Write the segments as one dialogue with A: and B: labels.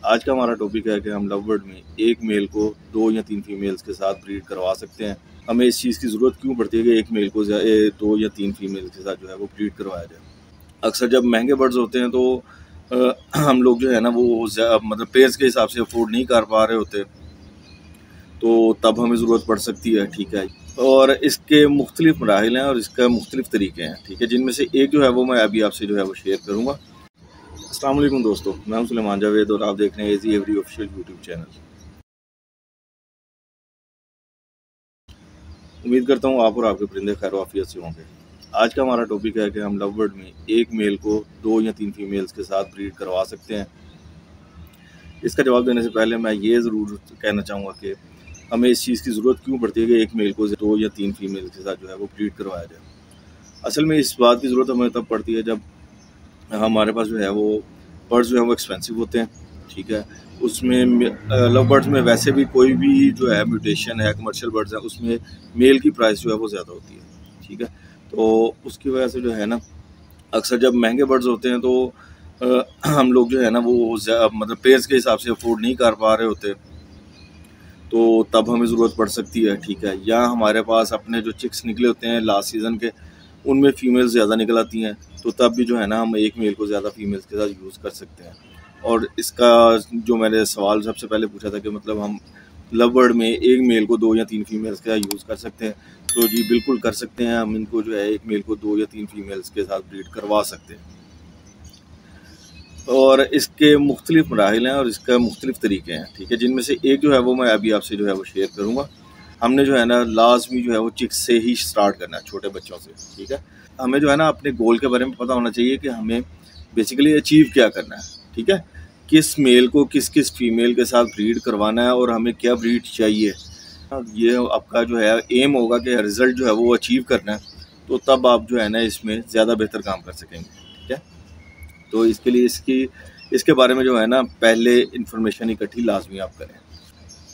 A: आज का हमारा टॉपिक है कि हम लव बर्ड में एक मेल को 2 या 3 फीमेल्स के साथ ब्रीड करवा सकते हैं। हमें इस चीज़ की ज़रूरत क्यों पड़ती है कि एक मेल को 2 या 3 फीमेल्स के साथ जो है वो ब्रीड करवाया जाए। अक्सर जब महंगे बर्ड्स होते हैं तो हम लोग जो है ना वो मतलब पेयर्स के हिसाब से अफोर्ड नहीं कर पा रहे होते, तो तब हमें ज़रूरत पड़ सकती है। ठीक है, और इसके मुख्तलिफ मराहिल हैं और इसका मुख्तलिफ तरीके हैं। ठीक है, जिनमें से एक जो है वो मैं अभी आपसे जो है वो शेयर करूँगा। अस्सलाम वालेकुम दोस्तों, मैं हूं सुलेमान जावेद और आप देख रहे हैं एजी एवरी ऑफिशियल यूट्यूब चैनल। उम्मीद करता हूं आप और आपके परिंदे खैर वाफियत से होंगे। आज का हमारा टॉपिक है कि हम लव बर्ड में एक मेल को 2 या 3 फीमेल्स के साथ ब्रीड करवा सकते हैं। इसका जवाब देने से पहले मैं ये ज़रूर कहना चाहूँगा कि हमें इस चीज़ की ज़रूरत क्यों पड़ती है कि एक मेल को 2 या 3 फीमेल्स के साथ जो है वो ब्रीड करवाया जाए। असल में इस बात की ज़रूरत हमें तब पड़ती है जब हमारे पास जो है वो बर्ड्स जो है वो एक्सपेंसिव होते हैं। ठीक है, उसमें लव बर्ड्स में वैसे भी कोई भी जो है म्यूटेशन है, कमर्शियल बर्ड्स हैं, उसमें मेल की प्राइस जो है वो ज़्यादा होती है। ठीक है, तो उसकी वजह से जो है ना अक्सर जब महंगे बर्ड्स होते हैं तो हम लोग जो है ना वो मतलब पेयर्स के हिसाब से अफोर्ड नहीं कर पा रहे होते, तो तब हमें ज़रूरत पड़ सकती है। ठीक है, या हमारे पास अपने जो चिक्स निकले होते हैं लास्ट सीज़न के, उनमें फ़ीमेल्स ज़्यादा निकल आती हैं, तो तब भी जो है ना हम एक मेल को ज़्यादा फीमेल्स के साथ यूज़ कर सकते हैं। और इसका जो मैंने सवाल सबसे पहले पूछा था कि मतलब हम लव बर्ड में एक मेल को 2 या 3 फीमेल्स के साथ यूज़ कर सकते हैं, तो जी बिल्कुल कर सकते हैं। हम इनको जो है एक मेल को 2 या 3 फीमेल्स के साथ ब्रीड करवा सकते हैं, और इसके मुख्तलिफ मराहिल हैं और इसका मुख्तलिफ तरीके हैं। ठीक है, जिनमें से एक जो है वो मैं अभी आपसे जो है वो शेयर करूँगा। हमने जो है ना लाजमी जो है वो चिक्स से ही स्टार्ट करना है, छोटे बच्चों से। ठीक है, हमें जो है ना अपने गोल के बारे में पता होना चाहिए कि हमें बेसिकली अचीव क्या करना है। ठीक है, किस मेल को किस किस फीमेल के साथ ब्रीड करवाना है और हमें क्या ब्रीड चाहिए, ये आपका जो है एम होगा कि रिज़ल्ट जो है वो अचीव करना है, तो तब आप जो है ना इसमें ज़्यादा बेहतर काम कर सकेंगे। ठीक है, तो इसके लिए इसके बारे में जो है ना पहले इन्फॉर्मेशन इकट्ठी लाजमी आप करें।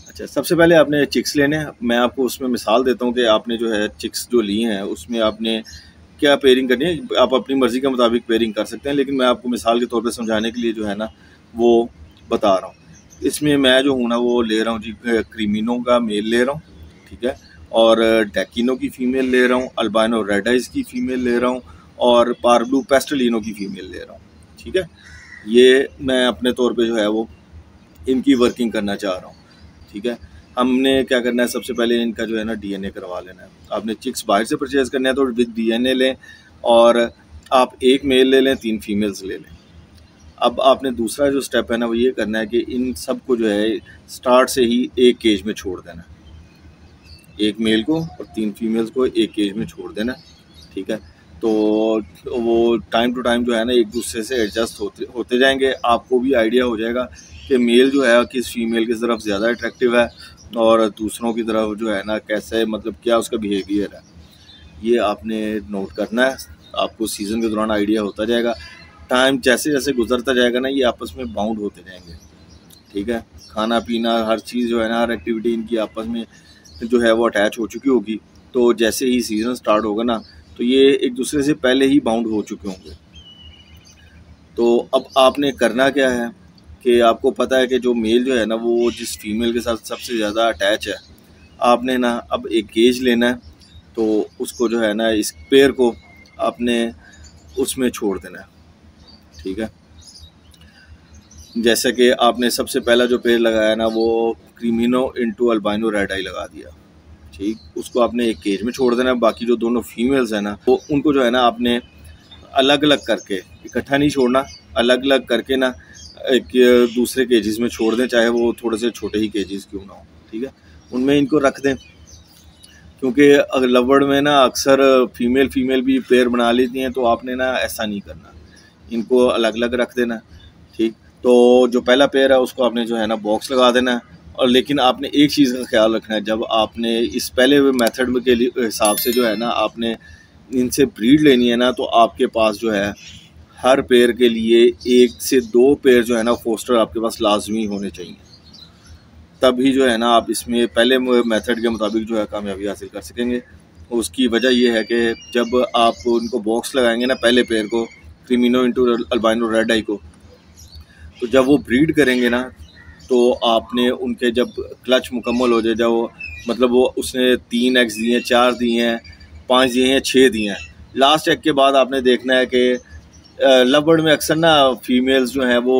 A: अच्छा, सबसे पहले आपने चिक्स लेने हैं। मैं आपको उसमें मिसाल देता हूँ कि आपने जो है चिक्स जो लिए हैं उसमें आपने क्या पेयरिंग करनी है। आप अपनी मर्ज़ी के मुताबिक पेयरिंग कर सकते हैं, लेकिन मैं आपको मिसाल के तौर पे समझाने के लिए जो है ना वो बता रहा हूँ। इसमें मैं जो हूँ ना वो ले रहा हूँ जी क्रीमिनो का मेल ले रहा हूँ। ठीक है, और डैकिनो की फ़ीमेल ले रहा हूँ, अल्बाइनो रेड आइज़ की फ़ीमेल ले रहा हूँ, और पारब्लू पेस्टलिनो की फ़ीमेल ले रहा हूँ। ठीक है, ये मैं अपने तौर पर जो है वो इनकी वर्किंग करना चाह रहा हूँ। ठीक है, हमने क्या करना है, सबसे पहले इनका जो है ना डीएनए करवा लेना है। आपने चिक्स बाहर से परचेज़ करना है तो विद डीएनए लें, और आप एक मेल ले लें, 3 फीमेल्स ले लें। अब आपने दूसरा जो स्टेप है ना वो ये करना है कि इन सब को जो है स्टार्ट से ही एक केज में छोड़ देना है। एक मेल को और 3 फीमेल्स को एक केज में छोड़ देना। ठीक है, तो वो टाइम टू टाइम जो है ना एक दूसरे से एडजस्ट होते जाएंगे। आपको भी आइडिया हो जाएगा कि मेल जो है किस फीमेल की तरफ ज़्यादा अट्रैक्टिव है और दूसरों की तरफ जो है ना कैसे, मतलब क्या उसका बिहेवियर है, ये आपने नोट करना है। आपको सीज़न के दौरान आइडिया होता जाएगा। टाइम जैसे जैसे गुजरता जाएगा ना ये आपस में बाउंड होते जाएंगे। ठीक है, खाना पीना हर चीज़ जो है ना, हर एक्टिविटी इनकी आपस में जो है वो अटैच हो चुकी होगी। तो जैसे ही सीज़न स्टार्ट होगा ना तो ये एक दूसरे से पहले ही बाउंड हो चुके होंगे। तो अब आपने करना क्या है कि आपको पता है कि जो मेल जो है ना वो जिस फीमेल के साथ सबसे ज़्यादा अटैच है, आपने ना अब एक केज लेना है, तो उसको जो है ना इस पेयर को आपने उसमें छोड़ देना है। ठीक है, जैसे कि आपने सबसे पहला जो पेयर लगाया ना वो क्रीमिनो इंटू अल्बाइनो रेड आई लगा दिया। ठीक, उसको आपने एक केज में छोड़ देना है। बाकी जो दोनों फीमेल्स हैं ना वो उनको जो है ना आपने अलग अलग करके, इकट्ठा नहीं छोड़ना, अलग अलग करके ना एक दूसरे केजेस में छोड़ दें, चाहे वो थोड़े से छोटे ही केजेस क्यों ना हो। ठीक है, उनमें इनको रख दें, क्योंकि अगर लव बर्ड में ना अक्सर फीमेल भी पेयर बना लेती हैं, तो आपने ना ऐसा नहीं करना, इनको अलग अलग रख देना। ठीक, तो जो पहला पेयर है उसको आपने जो है ना बॉक्स लगा देना है। और लेकिन आपने एक चीज़ का ख्याल रखना है, जब आपने इस पहले हुए मेथड के हिसाब से जो है ना आपने इनसे ब्रीड लेनी है ना, तो आपके पास जो है हर पेयर के लिए 1 से 2 पेयर जो है ना फोस्टर आपके पास लाजमी होने चाहिए। तभी जो है ना आप इसमें पहले मेथड के मुताबिक जो है कामयाबी हासिल कर सकेंगे। उसकी वजह ये है कि जब आप उनको बॉक्स लगाएंगे ना पहले पेयर को, क्रीमिनो इंटू अल्बाइनो रेड आई को, तो जब वो ब्रीड करेंगे ना, तो आपने उनके जब क्लच मुकम्मल हो जाए, जब वो मतलब वो उसने 3 एग्स दिए हैं, 4 दिए हैं, 5 दिए हैं, 6 दिए हैं, लास्ट एग के बाद आपने देखना है कि लवबर्ड में अक्सर ना फीमेल्स जो हैं वो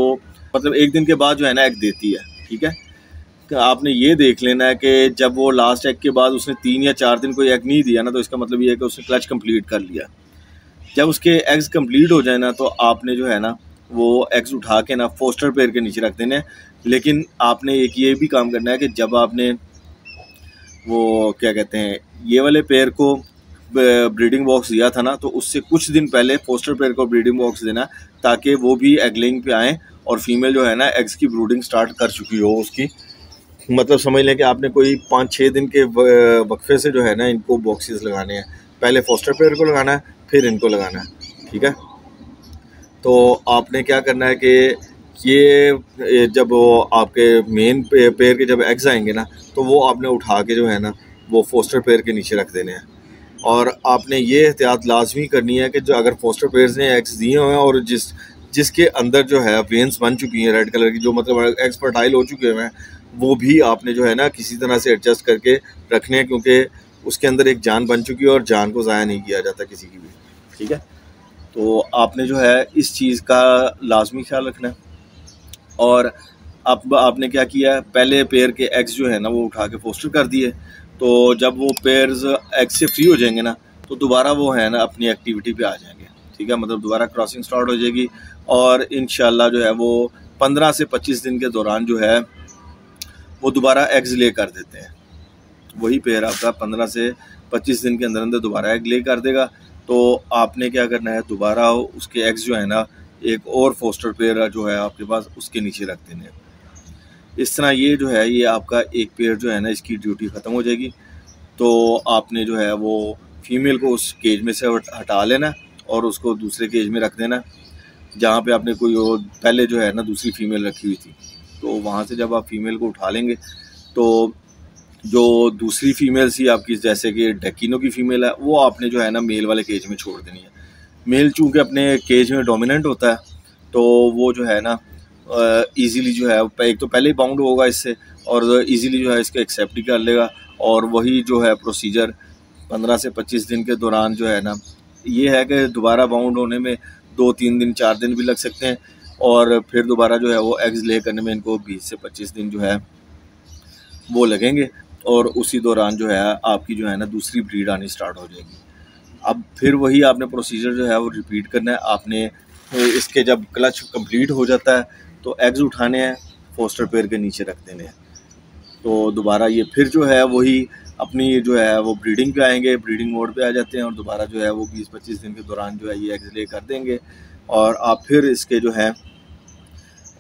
A: मतलब 1 दिन के बाद जो है ना एग देती है, ठीक है। तो आपने ये देख लेना है कि जब वो लास्ट एग के बाद उसने 3 या 4 दिन कोई एग नहीं दिया ना, तो इसका मतलब ये है कि उसने क्लच कंप्लीट कर लिया। जब उसके एग्स कंप्लीट हो जाए ना, तो आपने जो है ना वो एग्स उठा के ना फोस्टर पेयर के नीचे रख देने हैं। लेकिन आपने एक ये भी काम करना है कि जब आपने वो क्या कहते हैं ये वाले पेयर को ब्रीडिंग बॉक्स दिया था ना, तो उससे कुछ दिन पहले फोस्टर पेयर को ब्रीडिंग बॉक्स देना, ताकि वो भी एगलिंग पे आएँ और फीमेल जो है ना एग्स की ब्रूडिंग स्टार्ट कर चुकी हो उसकी। मतलब समझ लें कि आपने कोई 5-6 दिन के वक्फे से जो है ना इनको बॉक्सेस लगाने हैं। पहले फोस्टर पेयर को लगाना है, फिर इनको लगाना है, ठीक है। तो आपने क्या करना है कि ये जब वो आपके मेन पेयर के जब एग्स आएंगे ना, तो वो आपने उठा के जो है ना वो फोस्टर पेयर के नीचे रख देने हैं। और आपने ये एहतियात लाजमी करनी है कि जो अगर फोस्टर पेयर्स ने एग्स दिए हुए हैं और जिसके अंदर जो है वेन्स बन चुकी हैं रेड कलर की, जो मतलब एग्स फर्टाइल हो चुके हैं, वो भी आपने जो है ना किसी तरह से एडजस्ट करके रखने हैं, क्योंकि उसके अंदर एक जान बन चुकी है और जान को ज़ाया नहीं किया जाता किसी की भी, ठीक है। तो आपने जो है इस चीज़ का लाजमी ख्याल रखना है। और अब आपने क्या किया है, पहले पेयर के एग्स जो है ना वो उठा के फोस्टर कर दिए। तो जब वो पेयर्स एग से फ्री हो जाएंगे ना, तो दोबारा वो है ना अपनी एक्टिविटी पे आ जाएंगे, ठीक है। मतलब दोबारा क्रॉसिंग स्टार्ट हो जाएगी और इंशाल्लाह जो है वो 15 से 25 दिन के दौरान जो है वो दोबारा एग्स ले कर देते हैं। वही पेयर आपका 15 से 25 दिन के अंदर अंदर दोबारा एग ले कर देगा। तो आपने क्या करना है, दोबारा उसके एग्स जो है ना एक और फोस्टर पेयर जो है आपके पास उसके नीचे रख देने हैं। इस तरह ये जो है ये आपका एक पेयर जो है ना इसकी ड्यूटी ख़त्म हो जाएगी। तो आपने जो है वो फीमेल को उस केज में से हटा लेना और उसको दूसरे केज में रख देना जहाँ पे आपने कोई और पहले जो है ना दूसरी फीमेल रखी हुई थी। तो वहाँ से जब आप फीमेल को उठा लेंगे, तो जो दूसरी फीमेल थी आपकी, जैसे कि डेकिनो की फ़ीमेल है, वो आपने जो है ना मेल वाले केज में छोड़ देनी है। मेल चूँकि अपने केज में डोमिनेंट होता है, तो वो जो है ना ईज़िली जो है एक तो पहले ही बाउंड होगा इससे और ईज़िली जो है इसको एक्सेप्ट ही कर लेगा। और वही जो है प्रोसीजर 15 से 25 दिन के दौरान जो है ना, ये है कि दोबारा बाउंड होने में 2-3 दिन 4 दिन भी लग सकते हैं और फिर दोबारा जो है वो एग्स ले करने में इनको 20 से 25 दिन जो है वो लगेंगे। और उसी दौरान जो है आपकी जो है ना दूसरी ब्रीड आनी स्टार्ट हो जाएगी। अब फिर वही आपने प्रोसीजर जो है वो रिपीट करना है। आपने इसके जब क्लच कंप्लीट हो जाता है तो एग्स उठाने हैं, फोस्टर पेयर के नीचे रख देने हैं। तो दोबारा ये फिर जो है वही अपनी जो है वो ब्रीडिंग पे आएंगे, ब्रीडिंग मोड पे आ जाते हैं और दोबारा जो है वो 20-25 दिन के दौरान जो है ये एग्स ले कर देंगे और आप फिर इसके जो है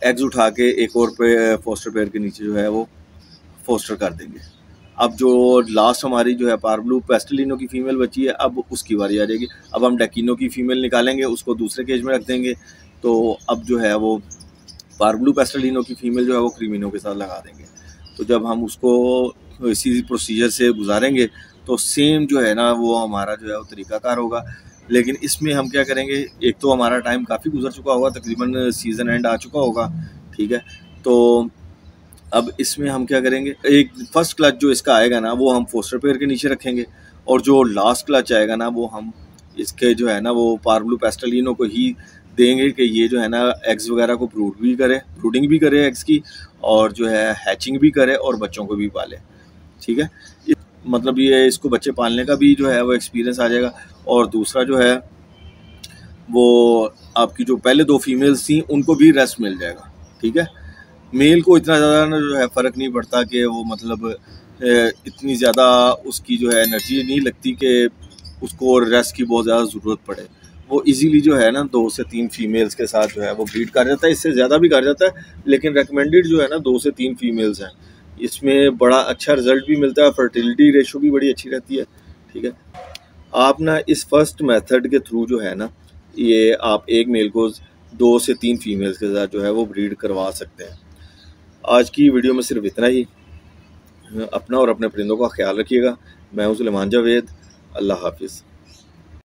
A: एग्स उठा के एक और फोस्टर पेयर के नीचे जो है वो फोस्टर कर देंगे। अब जो लास्ट हमारी जो है पार्ब्लू पेस्टलिनो की फ़ीमेल बची है, अब उसकी बारी आ जाएगी। अब हम डेकिनो की फ़ीमेल निकालेंगे, उसको दूसरे केज में रख देंगे। तो अब जो है वो पार्ब्लू पेस्टलिनो की फ़ीमेल जो है वो क्रीमिनो के साथ लगा देंगे। तो जब हम उसको इसी प्रोसीजर से गुजारेंगे तो सेम जो है ना वो हमारा जो है वो तरीक़ाकार होगा। लेकिन इसमें हम क्या करेंगे, एक तो हमारा टाइम काफ़ी गुजर चुका होगा, तकरीबन सीज़न एंड आ चुका होगा, ठीक है। तो अब इसमें हम क्या करेंगे, एक फर्स्ट क्लच जो इसका आएगा ना वो हम फोस्टर पेयर के नीचे रखेंगे और जो लास्ट क्लच आएगा ना वो हम इसके जो है ना वो पार्ब्लू पेस्टलिनो को ही देंगे कि ये जो है ना एग्स वगैरह को ब्रूडिंग भी करे एग्स की, और जो है हैचिंग भी करे और बच्चों को भी पाले, ठीक है। मतलब ये इसको बच्चे पालने का भी जो है वो एक्सपीरियंस आ जाएगा। और दूसरा जो है वो आपकी जो पहले 2 फीमेल्स थी उनको भी रेस्ट मिल जाएगा, ठीक है। मेल को इतना ज़्यादा ना जो है फ़र्क नहीं पड़ता कि वो मतलब इतनी ज़्यादा उसकी जो है एनर्जी नहीं लगती कि उसको रेस्ट की बहुत ज़्यादा ज़रूरत पड़े। वो इजीली जो है ना 2 से 3 फीमेल्स के साथ जो है वो ब्रीड कर जाता है, इससे ज़्यादा भी कर जाता है, लेकिन रेकमेंडेड जो है ना 2 से 3 फीमेल्स हैं। इसमें बड़ा अच्छा रिज़ल्ट भी मिलता है, फर्टिलिटी रेशो भी बड़ी अच्छी रहती है, ठीक है। आप ना इस फर्स्ट मेथड के थ्रू जो है ना ये आप एक मेल को 2 से 3 फीमेल्स के साथ जो है वो ब्रीड करवा सकते हैं। आज की वीडियो में सिर्फ इतना ही। अपना और अपने परिंदों का ख्याल रखिएगा। मैं हूं सुलेमान जावेद। अल्लाह हाफिज़।